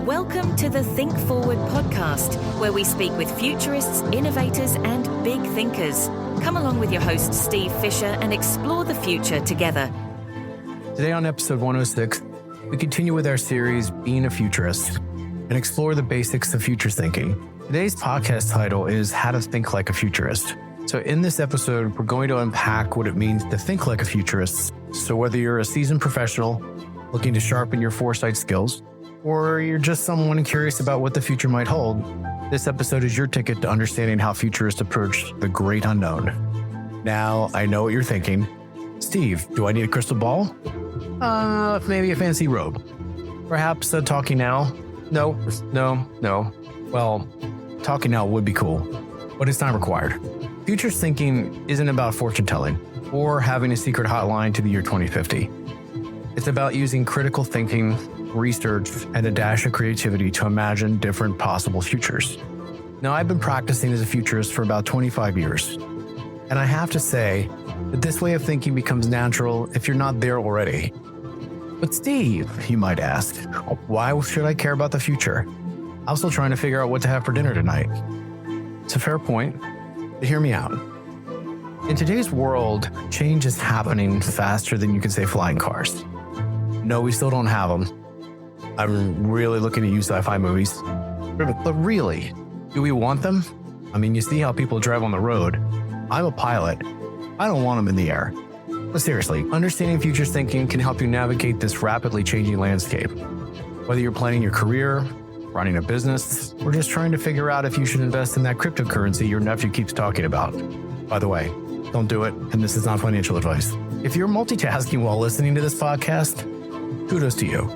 Welcome to the Think Forward podcast, where we speak with futurists, innovators, and big thinkers. Come along with your host, Steve Fisher, and explore the future together. Today on episode 106, we continue with our series, Being a Futurist, and explore the basics of future thinking. Today's podcast title is How to Think Like a Futurist. So in this episode, we're going to unpack what it means to think like a futurist. So whether you're a seasoned professional looking to sharpen your foresight skills, or you're just someone curious about what the future might hold, this episode is your ticket to understanding how futurists approach the great unknown. Now, I know what you're thinking. Steve, do I need a crystal ball? Maybe a fancy robe. Perhaps a talking owl? No. Well, talking owl would be cool, but it's not required. Futurist thinking isn't about fortune telling or having a secret hotline to the year 2050. It's about using critical thinking, research, and a dash of creativity to imagine different possible futures. Now, I've been practicing as a futurist for about 25 years, and I have to say that this way of thinking becomes natural if you're not there already. But Steve, you might ask, why should I care about the future? I'm still trying to figure out what to have for dinner tonight. It's a fair point, but hear me out. In today's world, change is happening faster than you can say flying cars. No, we still don't have them. I'm really looking to use sci-fi movies. But really, do we want them? I mean, you see how people drive on the road. I'm a pilot. I don't want them in the air. But seriously, understanding futures thinking can help you navigate this rapidly changing landscape. Whether you're planning your career, running a business, or just trying to figure out if you should invest in that cryptocurrency your nephew keeps talking about. By the way, don't do it, and this is not financial advice. If you're multitasking while listening to this podcast, kudos to you.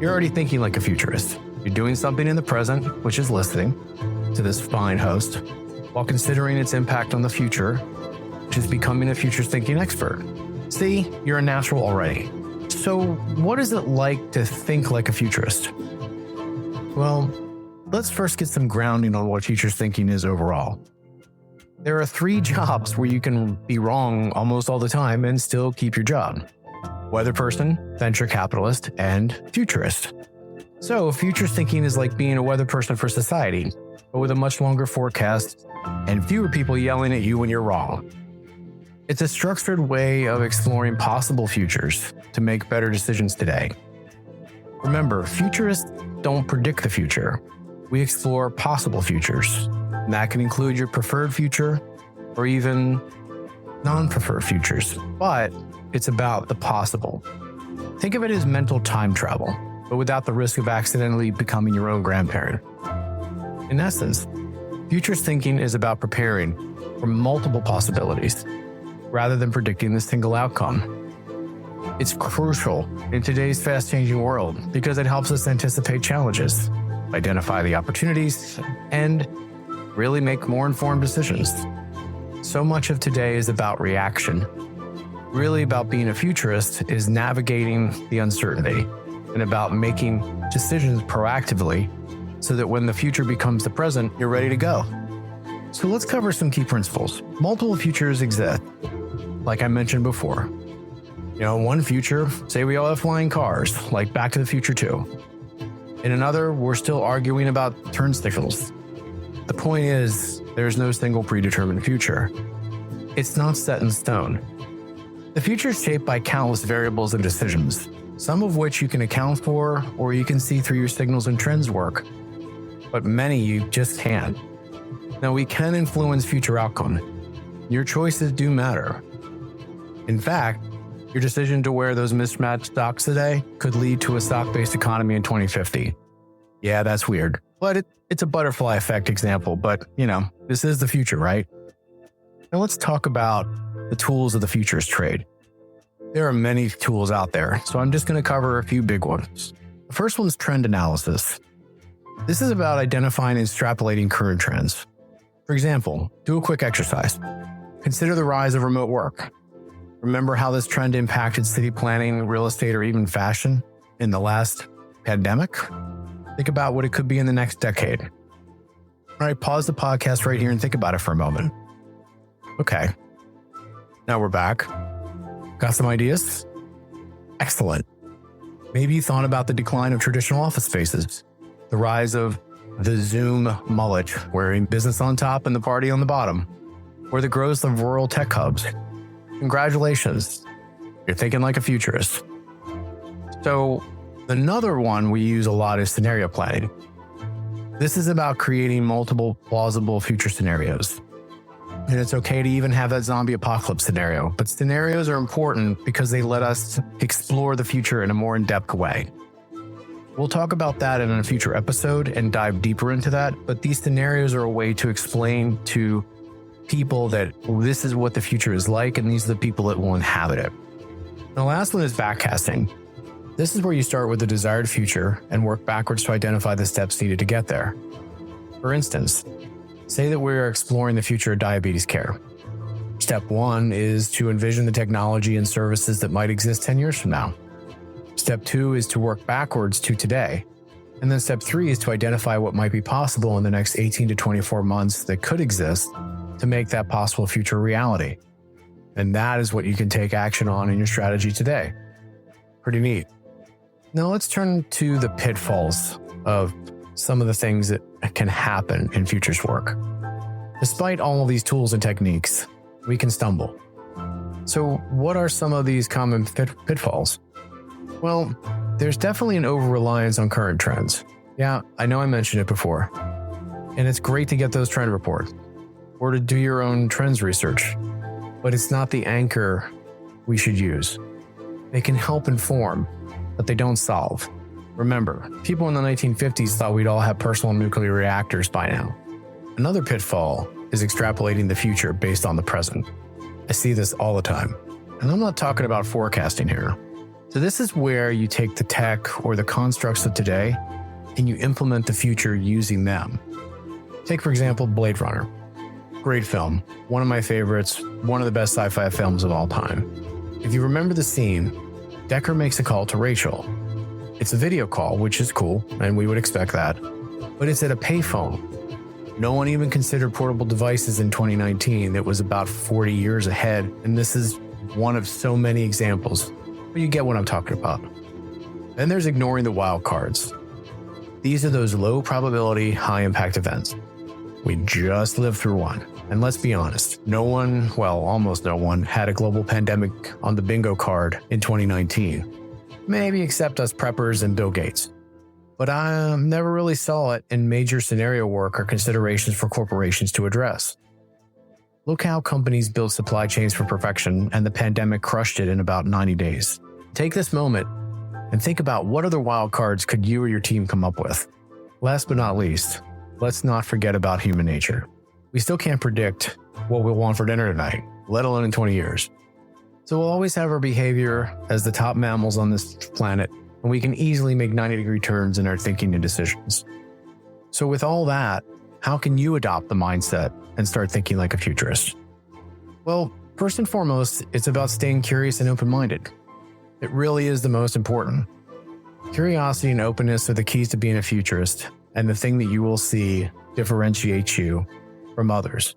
You're already thinking like a futurist. You're doing something in the present, which is listening to this fine host, while considering its impact on the future, which is becoming a futures thinking expert. See, you're a natural already. So what is it like to think like a futurist? Well, let's first get some grounding on what futures thinking is overall. There are 3 jobs where you can be wrong almost all the time and still keep your job. Weather person, venture capitalist, and futurist. So futures thinking is like being a weather person for society, but with a much longer forecast and fewer people yelling at you when you're wrong. It's a structured way of exploring possible futures to make better decisions today. Remember, futurists don't predict the future. We explore possible futures, and that can include your preferred future or even non-preferred futures, but it's about the possible. Think of it as mental time travel, but without the risk of accidentally becoming your own grandparent. In essence, futures thinking is about preparing for multiple possibilities rather than predicting the single outcome. It's crucial in today's fast-changing world because it helps us anticipate challenges, identify the opportunities, and really make more informed decisions. So much of today is about reaction. Really about being a futurist is navigating the uncertainty and about making decisions proactively so that when the future becomes the present, you're ready to go. So let's cover some key principles. Multiple futures exist, like I mentioned before. One future, say we all have flying cars, like Back to the Future 2. In another, we're still arguing about turn signals. The point is, there's no single predetermined future. It's not set in stone. The future is shaped by countless variables and decisions, some of which you can account for or you can see through your signals and trends work, but many you just can't. Now, we can influence future outcome. Your choices do matter. In fact, your decision to wear those mismatched stocks today could lead to a stock-based economy in 2050. Yeah, that's weird, but it's a butterfly effect example, but this is the future, right? Now let's talk about the tools of the futures trade. There are many tools out there, so I'm just going to cover a few big ones. The first one is trend analysis. This is about identifying and extrapolating current trends. For example, do a quick exercise. Consider the rise of remote work. Remember how this trend impacted city planning, real estate, or even fashion in the last pandemic? Think about what it could be in the next decade. All right, pause the podcast right here and think about it for a moment. Okay, now we're back. Got some ideas? Excellent. Maybe you thought about the decline of traditional office spaces. the rise of the Zoom mullet, wearing business on top and the party on the bottom, or the growth of rural tech hubs. Congratulations, you're thinking like a futurist. So another one we use a lot is scenario planning. This is about creating multiple plausible future scenarios. And it's okay to even have that zombie apocalypse scenario, but scenarios are important because they let us explore the future in a more in-depth way. We'll talk about that in a future episode and dive deeper into that, but these scenarios are a way to explain to people that this is what the future is like and these are the people that will inhabit it. The last one is backcasting. This is where you start with the desired future and work backwards to identify the steps needed to get there. For instance, say that we're exploring the future of diabetes care. Step 1 is to envision the technology and services that might exist 10 years from now. Step 2 is to work backwards to today. And then step 3 is to identify what might be possible in the next 18 to 24 months that could exist to make that possible future reality. And that is what you can take action on in your strategy today. Pretty neat. Now let's turn to the pitfalls of some of the things that can happen in futures work. Despite all of these tools and techniques, we can stumble. So what are some of these common pitfalls? Well, there's definitely an over-reliance on current trends. Yeah, I know I mentioned it before. And it's great to get those trend reports or to do your own trends research, but it's not the anchor we should use. They can help inform, but they don't solve. Remember, people in the 1950s thought we'd all have personal nuclear reactors by now. Another pitfall is extrapolating the future based on the present. I see this all the time. And I'm not talking about forecasting here. So this is where you take the tech or the constructs of today and you implement the future using them. Take, for example, Blade Runner. Great film, one of my favorites, one of the best sci-fi films of all time. If you remember the scene, Deckard makes a call to Rachel. It's a video call, which is cool, and we would expect that, but it's at a payphone. No one even considered portable devices in 2019. That was about 40 years ahead, and this is one of so many examples, but you get what I'm talking about. Then there's ignoring the wild cards. These are those low probability, high impact events. We just lived through one. And let's be honest, no one, well, almost no one, had a global pandemic on the bingo card in 2019. Maybe except us preppers and Bill Gates. But I never really saw it in major scenario work or considerations for corporations to address. Look how companies build supply chains for perfection and the pandemic crushed it in about 90 days. Take this moment and think about what other wild cards could you or your team come up with. Last but not least, let's not forget about human nature. We still can't predict what we'll want for dinner tonight, let alone in 20 years. So we'll always have our behavior as the top mammals on this planet, and we can easily make 90-degree turns in our thinking and decisions. So with all that, how can you adopt the mindset and start thinking like a futurist? Well, first and foremost, it's about staying curious and open-minded. It really is the most important. Curiosity and openness are the keys to being a futurist, and the thing that you will see differentiates you from others.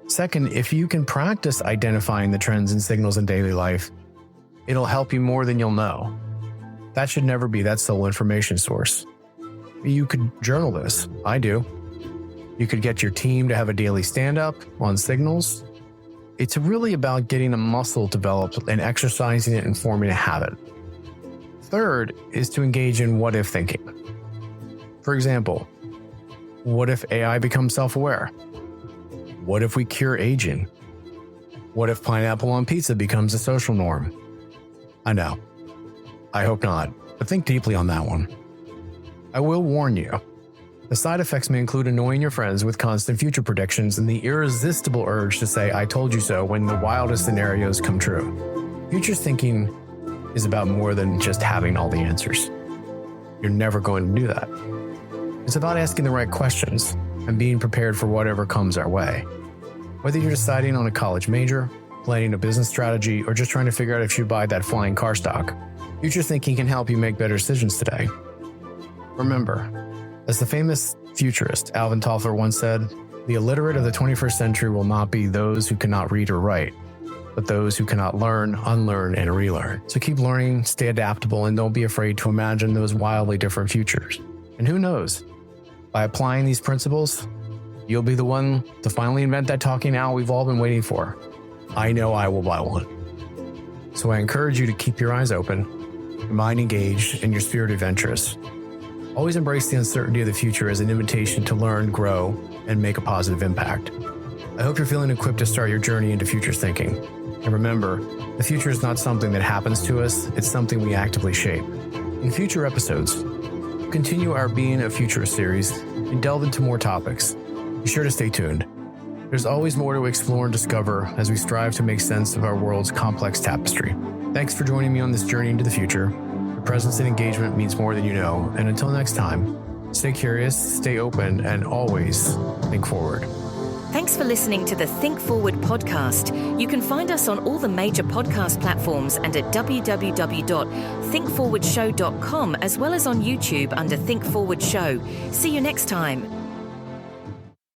Second, if you can practice identifying the trends and signals in daily life, it'll help you more than you'll know. That should never be that sole information source. You could journal this. I do. You could get your team to have a daily stand-up on signals. It's really about getting a muscle developed and exercising it and forming a habit. Third is to engage in what-if thinking. For example, what if AI becomes self-aware? What if we cure aging? What if pineapple on pizza becomes a social norm? I know. I hope not, but think deeply on that one. I will warn you. The side effects may include annoying your friends with constant future predictions and the irresistible urge to say, I told you so, when the wildest scenarios come true. Futures thinking is about more than just having all the answers. You're never going to do that. It's about asking the right questions and being prepared for whatever comes our way. Whether you're deciding on a college major, planning a business strategy, or just trying to figure out if you buy that flying car stock, future thinking can help you make better decisions today. Remember, as the famous futurist Alvin Toffler once said, the illiterate of the 21st century will not be those who cannot read or write, but those who cannot learn, unlearn, and relearn. So keep learning, stay adaptable, and don't be afraid to imagine those wildly different futures. And who knows, by applying these principles, you'll be the one to finally invent that talking owl we've all been waiting for. I know I will buy one. So I encourage you to keep your eyes open, your mind engaged, and your spirit adventurous. Always embrace the uncertainty of the future as an invitation to learn, grow, and make a positive impact. I hope you're feeling equipped to start your journey into futures thinking. And remember, the future is not something that happens to us, it's something we actively shape. In future episodes, we'll continue our Being a Futurist series and delve into more topics. Be sure to stay tuned. There's always more to explore and discover as we strive to make sense of our world's complex tapestry. Thanks for joining me on this journey into the future. Your presence and engagement means more than you know. And until next time, stay curious, stay open, and always think forward. Thanks for listening to the Think Forward podcast. You can find us on all the major podcast platforms and at www.thinkforwardshow.com, as well as on YouTube under Think Forward Show. See you next time.